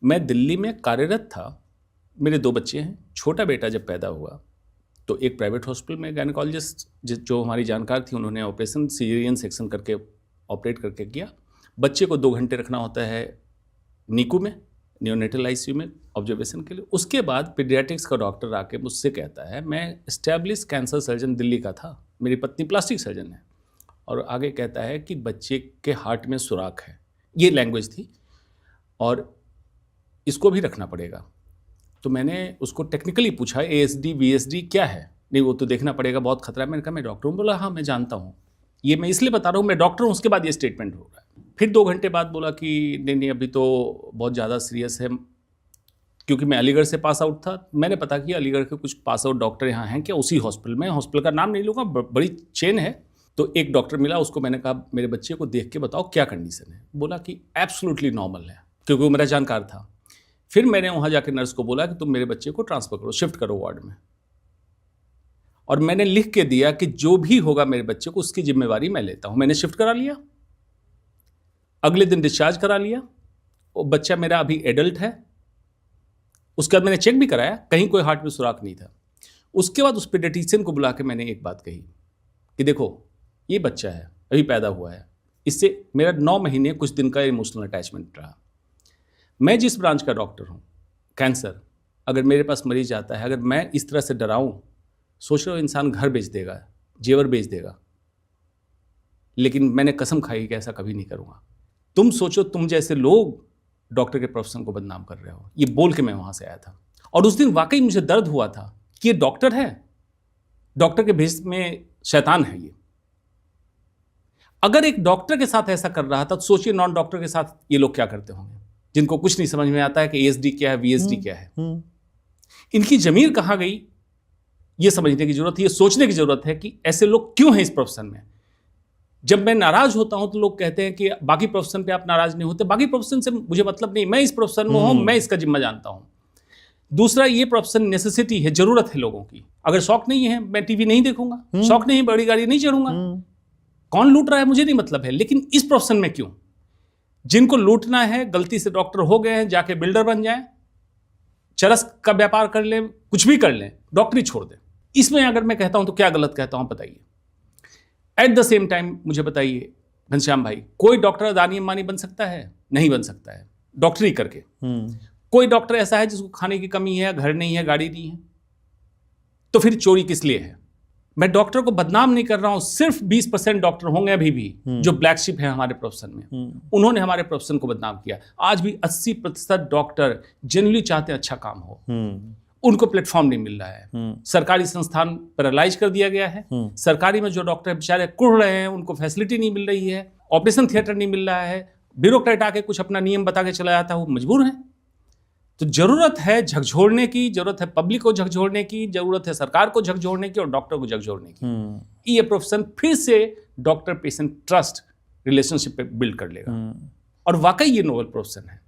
मैं दिल्ली में कार्यरत था, मेरे 2 बच्चे हैं। छोटा बेटा जब पैदा हुआ तो एक प्राइवेट हॉस्पिटल में गायनेकोलॉजिस्ट जो हमारी जानकार थी, उन्होंने ऑपरेशन सीजरियन सेक्शन करके ऑपरेट करके किया। बच्चे को 2 घंटे रखना होता है नीकू में, नियोनेटल आईसीयू में ऑब्जर्वेशन के लिए। उसके बाद पीडियाट्रिक्स का डॉक्टर आके मुझसे कहता है, मैं एस्टैब्लिश कैंसर सर्जन दिल्ली का था, मेरी पत्नी प्लास्टिक सर्जन है, और आगे कहता है कि बच्चे के हार्ट में सुराख है। ये लैंग्वेज थी और इसको भी रखना पड़ेगा। तो मैंने उसको टेक्निकली पूछा, ASD VSD क्या है? नहीं, वो तो देखना पड़ेगा, बहुत खतरा है। मैंने कहा मैं डॉक्टर हूँ। बोला हाँ मैं जानता हूँ, ये मैं इसलिए बता रहा हूँ मैं डॉक्टर हूँ। उसके बाद ये स्टेटमेंट हो रहा है। फिर 2 घंटे बाद बोला कि नहीं अभी तो बहुत ज़्यादा सीरियस है, क्योंकि मैं अलीगढ़ से पास आउट था। मैंने पता किया अलीगढ़ के कुछ पास आउट डॉक्टर यहाँ हैं क्या उसी हॉस्पिटल में, हॉस्पिटल का नाम नहीं लूँगा, बड़ी चेन है। तो एक डॉक्टर मिला, उसको मैंने कहा मेरे बच्चे को देख के बताओ क्या कंडीशन है। बोला कि एब्सोल्युटली नॉर्मल है, क्योंकि वो मेरा जानकार था। फिर मैंने वहाँ जाकर नर्स को बोला कि तुम मेरे बच्चे को ट्रांसफ़र करो, शिफ्ट करो वार्ड में, और मैंने लिख के दिया कि जो भी होगा मेरे बच्चे को उसकी जिम्मेवारी मैं लेता हूँ। मैंने शिफ्ट करा लिया, अगले दिन डिस्चार्ज करा लिया। वो बच्चा मेरा अभी एडल्ट है। उसके बाद मैंने चेक भी कराया, कहीं कोई हार्ट में सुराख नहीं था। उसके बाद उस पीडियाट्रिशियन को बुला के मैंने एक बात कही कि देखो ये बच्चा है, अभी पैदा हुआ है, इससे मेरा 9 महीने कुछ दिन का इमोशनल अटैचमेंट रहा। मैं जिस ब्रांच का डॉक्टर हूँ, कैंसर, अगर मेरे पास मरीज आता है, अगर मैं इस तरह से डराऊँ, सोच रहा हूँ इंसान घर बेच देगा, जेवर बेच देगा, लेकिन मैंने कसम खाई कि ऐसा कभी नहीं करूँगा। तुम सोचो, तुम जैसे लोग डॉक्टर के प्रोफेशन को बदनाम कर रहे हो। ये बोल के मैं वहाँ से आया था, और उस दिन वाकई मुझे दर्द हुआ था कि ये डॉक्टर है, डॉक्टर के भेष में शैतान है ये। अगर एक डॉक्टर के साथ ऐसा कर रहा था, तो सोचिए नॉन डॉक्टर के साथ ये लोग क्या करते होंगे, जिनको कुछ नहीं समझ में आता है कि ASD क्या है, VSD क्या है। इनकी जमीर कहाँ गई, ये समझने की जरूरत है, ये सोचने की जरूरत है कि ऐसे लोग क्यों हैं इस प्रोफेशन में। जब मैं नाराज होता हूं तो लोग कहते हैं कि बाकी प्रोफेशन पे आप नाराज नहीं होते। बाकी प्रोफेशन से मुझे मतलब नहीं, मैं इस प्रोफेशन में हूं, मैं इसका जिम्मा जानता हूं। दूसरा, ये प्रोफेशन नेसेसिटी है, जरूरत है लोगों की। अगर शौक नहीं है, मैं टीवी नहीं देखूंगा, शौक नहीं, बड़ी गाड़ी नहीं चढ़ूंगा। कौन लूट रहा है मुझे नहीं मतलब है, लेकिन इस प्रोफेशन में क्यों? जिनको लूटना है, गलती से डॉक्टर हो गए हैं, जाके बिल्डर बन जाए, चरस का व्यापार कर लें, कुछ भी कर लें, डॉक्टरी छोड़ दें। इसमें अगर मैं कहता हूं तो क्या गलत कहता हूं बताइए? एट द सेम टाइम मुझे बताइए घनश्याम भाई, कोई डॉक्टर अदानी अंबानी बन सकता है? नहीं बन सकता है डॉक्टरी करके। कोई डॉक्टर ऐसा है जिसको खाने की कमी है, घर नहीं है, गाड़ी नहीं है? तो फिर चोरी किस लिए है? मैं डॉक्टर को बदनाम नहीं कर रहा हूं, सिर्फ 20% डॉक्टर होंगे अभी भी जो ब्लैक शिप है हमारे प्रोफेशन में। उन्होंने हमारे प्रोफेशन को बदनाम किया। आज भी 80% डॉक्टर जनरली चाहते हैं अच्छा काम हो, उनको प्लेटफॉर्म नहीं मिल रहा है। सरकारी संस्थान पैरालाइज कर दिया गया है। सरकारी में जो डॉक्टर बेचारे कुढ़ रहे हैं, उनको फैसिलिटी नहीं मिल रही है, ऑपरेशन थिएटर नहीं मिल रहा है, ब्यूरोक्रेट आके कुछ अपना नियम बता के चला जाता है, वो मजबूर हैं। तो जरूरत है झकझोरने की, जरूरत है पब्लिक को झकझोरने की, जरूरत है सरकार को झकझोरने की और डॉक्टर को झकझोरने की। ये प्रोफेशन फिर से डॉक्टर पेशेंट ट्रस्ट रिलेशनशिप पे बिल्ड कर लेगा, और वाकई ये नोबल प्रोफेशन है।